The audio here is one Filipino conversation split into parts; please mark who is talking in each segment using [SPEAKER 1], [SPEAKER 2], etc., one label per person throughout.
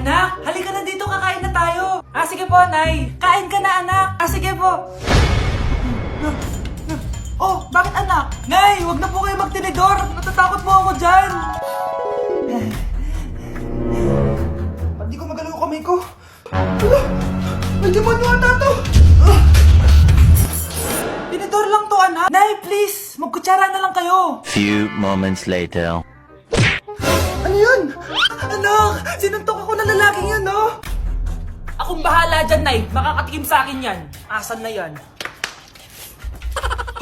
[SPEAKER 1] Anak, halika na dito, kakain na tayo. Sige po, Nay. Kain ka na, anak. Sige po. Oh, bakit anak? Nay, wag na po kayo magtinidor. Natatakot po ako dyan. Hindi ko magalaw kamay ko. May demonyo ata to. Tinidor lang to, anak. Nay, please, magkutsara na lang kayo.
[SPEAKER 2] Few moments later.
[SPEAKER 1] Ano yun? Anak, sinuntok ako ng lalaking yun, no? Akong bahala dyan, Nay. Makakatikim sa akin yan. Asan na yan?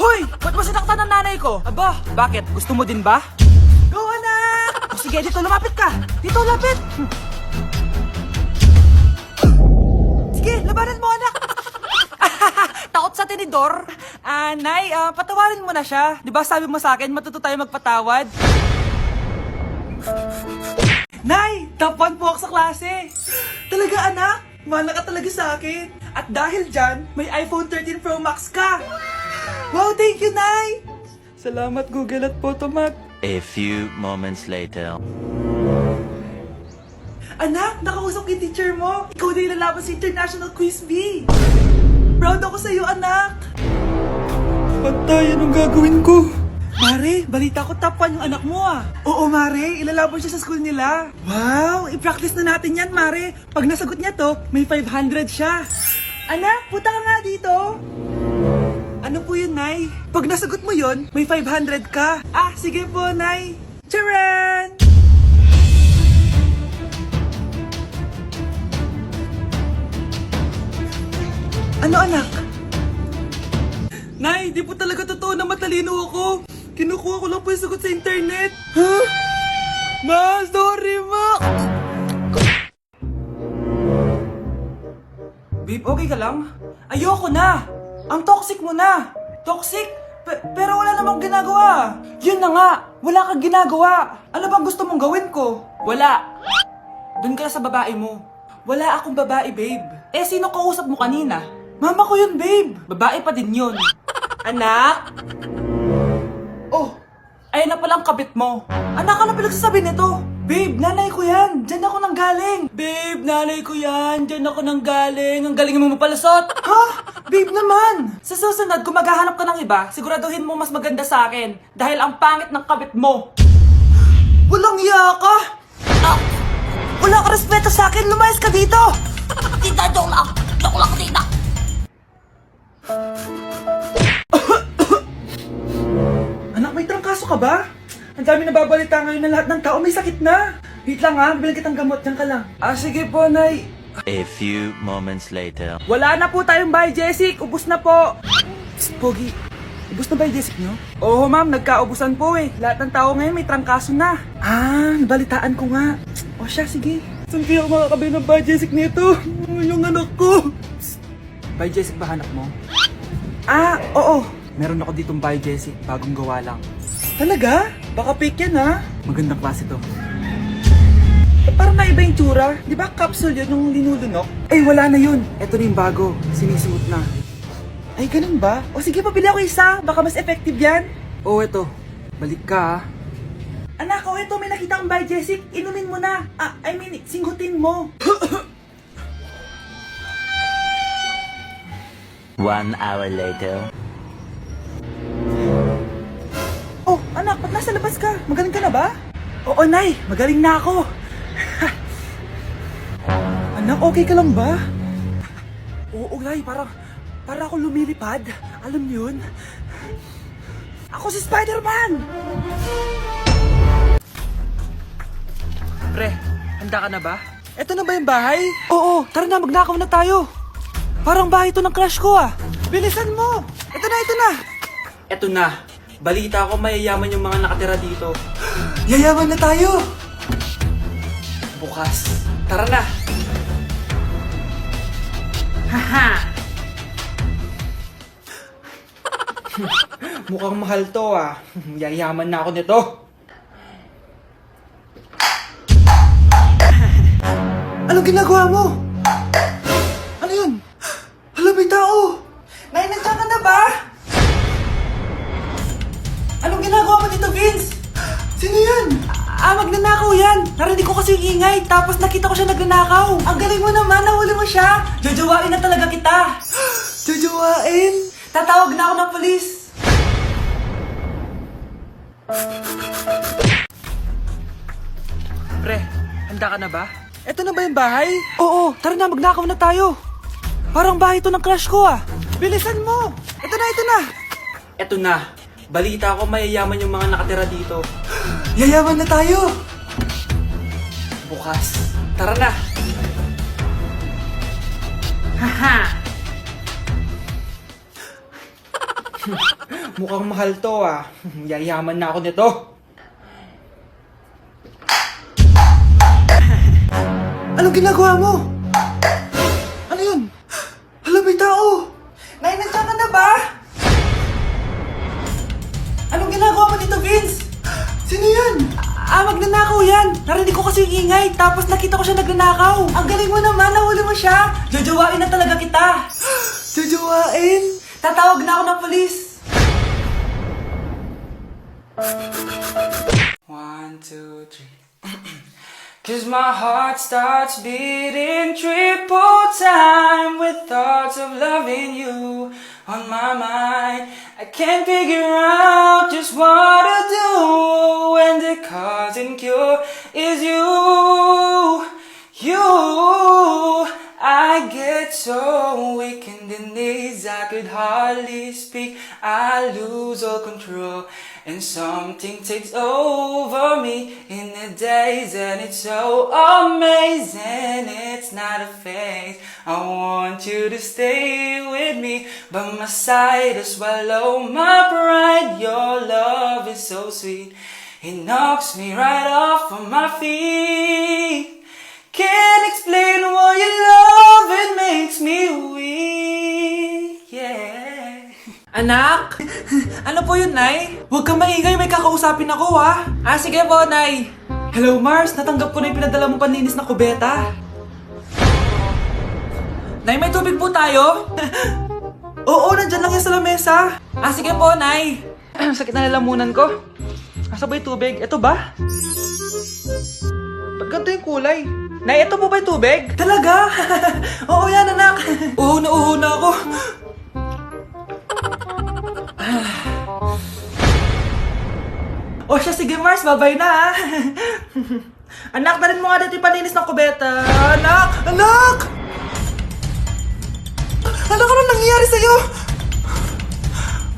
[SPEAKER 1] Hoy! Ba't mo sinaktan ng nanay ko? Aba, bakit? Gusto mo din ba? Go, anak! Sige, dito lumapit ka. Dito, lapit. Sige, labanan mo, anak. Takot sa tinidor? Nay, patawarin mo na siya. Di ba sabi mo sa akin, matuto tayo magpatawad? Nay, top 1 po ako sa klase. Talaga, anak? Mahal ka talaga sa akin. At dahil dyan, may iPhone 13 Pro Max ka. Wow, thank you, Nay! Salamat, Google at Photomat.
[SPEAKER 2] A few moments later.
[SPEAKER 1] Anak, nakausap yung teacher mo. Ikaw na yung lalaban sa International Quiz Bee. Proud ako sa'yo, anak. Patay, anong gagawin ko? Mare, balita ko top 1 yung anak mo ah. Oo, Mare, ilalaban siya sa school nila. Wow, i-practice na natin yan, Mare. Pag nasagot niya to, may 500 siya. Anak, punta ka nga dito. Ano po yun, Nay? Pag nasagot mo yun, may 500 ka. Sige po, Nay. Charan! Ano, anak? Nay, di po talaga totoo na matalino ako. Kinukuha ko lang po yung sagot sa internet. Ha? Ma, sorry, ma! Babe, okay ka lang? Ayoko na! Ang toxic mo na! Toxic? Pero wala namang ginagawa. Yun na nga, wala kang ginagawa. Ano bang gusto mong gawin ko? Wala. Doon ka na sa babae mo. Wala akong babae, babe. Sino kausap mo kanina? Mama ko yun, babe. Babae pa din yun. Anak? Oh, ayun na palang kabit mo. Anak, ano pinagsasabi nito? Babe, nanay ko yan. Diyan ako nang galing. Babe, nanay ko yan. Diyan ako nang galing. Ang galing mo mapalusot. Ha? Babe naman. Sa susunod, kung maghahanap ka ng iba, siguraduhin mo mas maganda sa akin. Dahil ang pangit ng kabit mo. Walang iya ka. Wala ka respeto sa akin. Lumayas ka dito. Tita, joke lang. Joke lang, tita. Anak, may trangkaso ka ba? Ang dami nababalita ngayon na lahat ng tao may sakit na. Wait lang ha, bibilang kitang gamot, dyan ka lang. Sige po, Nay.
[SPEAKER 2] A few moments later.
[SPEAKER 1] Wala na po tayong bahay, Jessic. Ubus na po. Psst, Pogi. Ubus na ba yung Jessic nyo? Oo, ma'am. Nagkaubusan po eh. Lahat ng tao ngayon may trangkaso na. Nabalitaan ko nga. O siya, sige. Saan kaya ako makakabili ng bahay, Jessic nito? Yung anak ko. Psst. Bahay, Jessic ba hanap mo? Oo. Meron ako ditong bahay, Jessic. Bagong gawa lang. Talaga? Baka fake yan ha? Magandang klase to. Parang naiba yung tsura. Di ba capsule yun nung linulunok? Wala na yun. Ito na yung bago. Sinisuot na. Ay, ganun ba? O sige, pabili ako isa. Baka mas effective yan. Eto. Balik ka ha. Anak, ito. May nakita kang bahay, Jessic. Inumin mo na. Singhutin mo.
[SPEAKER 2] 1 hour later.
[SPEAKER 1] Anak, ba't nasa labas ka? Magaling ka na ba? Oo, Nay. Magaling na ako. Anak, okay ka lang ba? Oo, Nay. Para ako lumilipad. Alam niyo yun? Ako si Spider-Man! Pre, handa ka na ba? Eto na ba yung bahay? Oo, tara na, magnakaw na tayo. Parang bahay to ng crush ko ah. Bilisan mo! Ito na! Eto na. Balita ko mayayaman yung mga nakatira dito. Yayaman na tayo! Bukas. Tara na! Haha! Mukhang mahal to ah. Yayaman na ako nito. Anong ginagawa mo? Ano yun? Hala, may tao! Nay, nandiyan ka na ba? Anong ginagawa mo dito, Vince? Sino yun? Magnanakaw Magnanakaw yan! Narinig ko kasi yung ingay, tapos nakita ko siya nagnanakaw. Ang galing mo naman, nahuli mo siya. Jojowain na talaga kita. Jojowain? Tatawag na ako ng polis. Pre, handa ka na ba? Eto na ba yung bahay? Oo, tara na, magnakaw na tayo. Parang bahay to ng crush ko ah. Bilisan mo! Ito na, ito na! Eto na. Balita ko mayayaman yung mga nakatira dito. Yayaman na tayo! Bukas. Tara na! Haha! Mukhang mahal to ah. Yayaman na ako nito. Anong ginagawa mo? Ano yun? Hala, may tao! Nay, nandiyan ka na ba? Anong ginagawa mo dito, Vince? Sino yan? Magnanakaw yan! Narinig ko kasi yung ingay, tapos nakita ko siya nagnanakaw. Ang galing mo naman, nahuli mo siya. Jojowain na talaga kita. Jojowain? Tatawag na ako ng polis. 1, 2, 3. 'Cause my heart starts beating triple time with thoughts of loving you on my mind. I can't figure out just what to do when the cause and cure is you. I get so weak in the knees, I could hardly speak. I lose all control, and something takes over me in the days, and it's so amazing. It's not a phase. I want you to stay with me by my side to swallow my pride. Your love is so sweet, it knocks me right off of my feet. Can't explain why your love, it makes me weak, yeah. Anak? Ano po yun, Nay? Huwag kang maingay, may kakausapin ako, ha? Sige po, Nay. Hello, Mars. Natanggap ko na yung pinadala mong panlinis na kubeta. Nay, may tubig po tayo? Oo, nandyan lang yan sa lamesa. Sige po, Nay. Sakit na lalamunan ko. Asa ba yung tubig? Ito ba? Ba't ganito yung kulay? Nay, ito po ba yung tubig? Talaga? Oo yan, anak. Uho na ako. O siya, sige Mars, babay na ha. Anak, dalhin mo nga dito yung paninis ng kubeta. Anak! Anak! Anak, ano nangyayari sa'yo?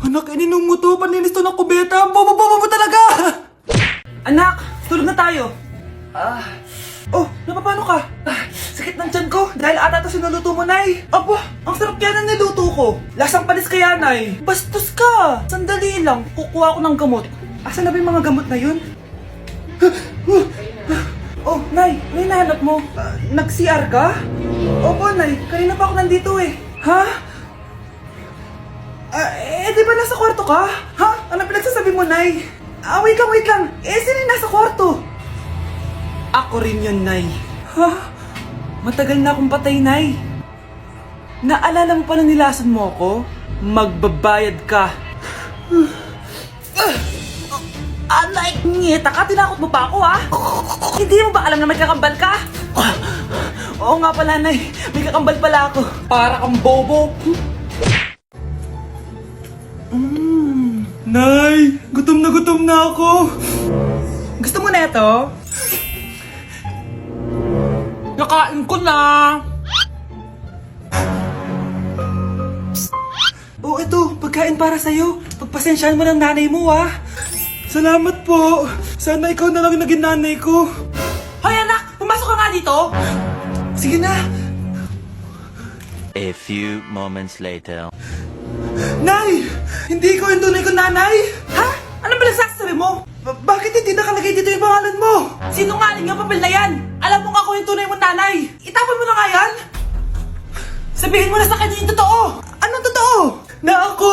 [SPEAKER 1] Anak, ininom mo to, paninis to ng kubeta. Ang bobo-bobo mo talaga! Anak, tulog na tayo. Oh, napapano ka? Sakit ng tiyan ko dahil ata ito sinuluto mo, Nay. Aba, ang sarap kaya ng niluto ko. Lasang panis kaya, Nay. Bastos ka. Sandali lang, kukuha ko ng gamot. Asan na ba yung mga gamot na yun? Oh, Nay, ano yung nahanap mo? Nag-CR ka? Opo, Nay, kanina pa ako nandito eh. Ha? Di ba nasa kwarto ka? Ha? Ano pinagsasabi mo, Nay? Wait lang. Sino yung nasa kwarto? Ako rin yun, Nay. Ha? Matagal na akong patay, Nay. Naalala mo pa na nilasan mo ako? Magbabayad ka. Nay, ngita ka, tinakot mo pa ako, ha? Hindi mo ba alam na may kakambal ka? Oo nga pala, Nay. May kakambal pala ako. Para kang bobo. Nay, gutom na ako. Gusto mo na ito? Nakain ko na! Oh, ito, pagkain para sa'yo. Pagpasensyahan mo ng nanay mo, ha? Salamat po. Sana ikaw na lang naging nanay ko. Hoy, anak! Pumasok ka nga dito! Sige na!
[SPEAKER 2] A few moments later.
[SPEAKER 1] Nay! Hindi ko yung tunay kong nanay! Ha? Anong pinagsasabi mo? Bakit hindi nakalagay dito yung pangalan mo? Sinungaling ang papel na yan! Alam mo nga ako yung tunay mong nanay! Itapon mo na nga yan! Sabihin mo na sa kanya yung totoo! Anong totoo? Na ako!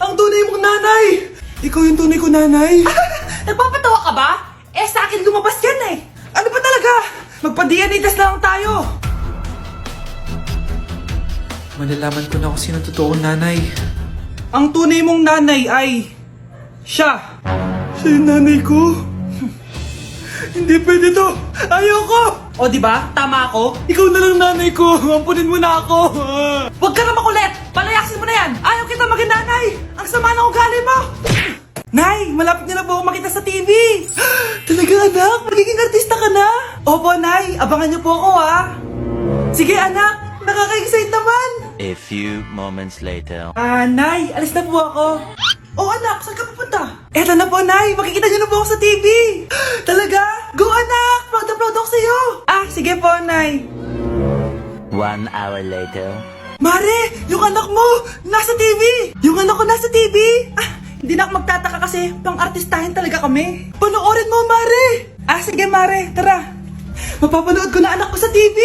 [SPEAKER 1] Ang tunay mong nanay! Ikaw yung tunay kong nanay! Nagpapatawa ka ba? Sa akin lumabas yan eh! Ano ba talaga? Magpa-DNA test na lang tayo! Malalaman ko na kung sino totoong nanay. Ang tunay mong nanay ay... siya! Siya yung nanay ko? Hindi pwede to. Ayoko. O, di ba? Tama ako? Ikaw na lang nanay ko. Ampunin mo na ako. Huwag ka na makulit. Palayasin mo na yan. Ayaw kita maging nanay. Ang sama ng ugali mo. Nay, malapit niyo na po ako makita sa TV. Talaga anak? Magiging artista ka na? Opo, Nay. Abangan niyo po ako, ha? Sige, anak. Nakaka-excite naman.
[SPEAKER 2] A few moments later.
[SPEAKER 1] Nay, alis na po ako. Oh, anak, saan ka pupunta? Eto na po, Nay. Makikita niyo na po ako sa TV. Talaga? Go, anak. Proud na proud ako sa'yo. Sige po, Nay.
[SPEAKER 2] 1 hour later.
[SPEAKER 1] Mare, yung anak mo, nasa TV. Yung anak ko nasa TV. Hindi na ako magtataka kasi pang-artistahin talaga kami. Panoorin mo, Mare. Sige, Mare. Tara. Mapapanood ko na anak ko sa TV.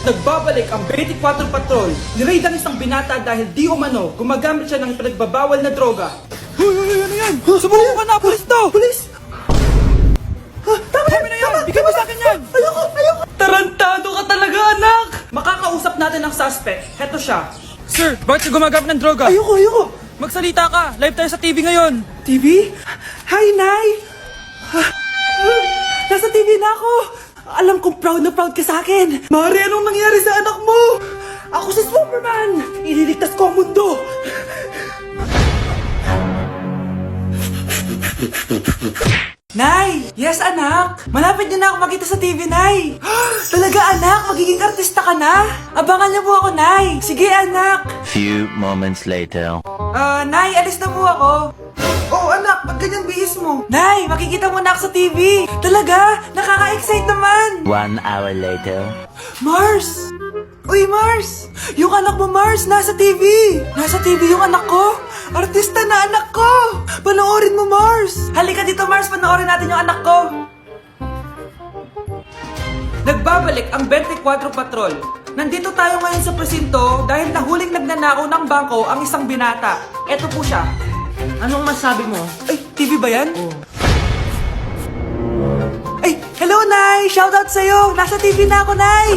[SPEAKER 1] Nagbabalik ang 24 Patrol. Niraid ang isang binata dahil di umano gumagamit siya ng pinagbabawal na droga. Hoy, ano yan? Sumulong ka na, pulis to! Pulis! Tama na yan! Bigyan mo sa akin yan! Ayoko! Tarantado ka talaga, anak! Makakausap natin ang suspect. Heto siya.
[SPEAKER 3] Sir, bakit ka gumagamit ng droga?
[SPEAKER 1] Ayoko!
[SPEAKER 3] Magsalita ka! Live tayo sa TV ngayon!
[SPEAKER 1] TV? Hi, Nay! Nasa TV na ako! Alam kong proud na proud ka sa akin! Mari, anong nangyari sa anak mo? Ako si Superman! Ililigtas ko ang mundo! Nay! Yes, anak! Malapit niyo na ako makita sa TV, Nay! Talaga, anak! Magiging artista ka na! Abangan niyo po ako, Nay! Sige, anak!
[SPEAKER 2] Few moments later.
[SPEAKER 1] Nay, alis na po ako. Oh, anak, ba't ganyan bihis mo? Nay, makikita mo na ako sa TV. Talaga? Nakaka-excite naman.
[SPEAKER 2] 1 hour later.
[SPEAKER 1] Mars! Uy, Mars! Yung anak mo, Mars, nasa TV. Nasa TV yung anak ko. Artista na anak ko. Panoorin mo, Mars. Halika dito, Mars. Panoorin natin yung anak ko. Nagbabalik ang 24 Patrol. Nandito tayo ngayon sa presinto dahil nahuling nagnanakaw ng bangko ang isang binata. Eto po siya. Anong masabi mo? Ay, TV ba yan? Ay, hello, Nay! Shoutout sa'yo! Nasa TV na ako, Nay!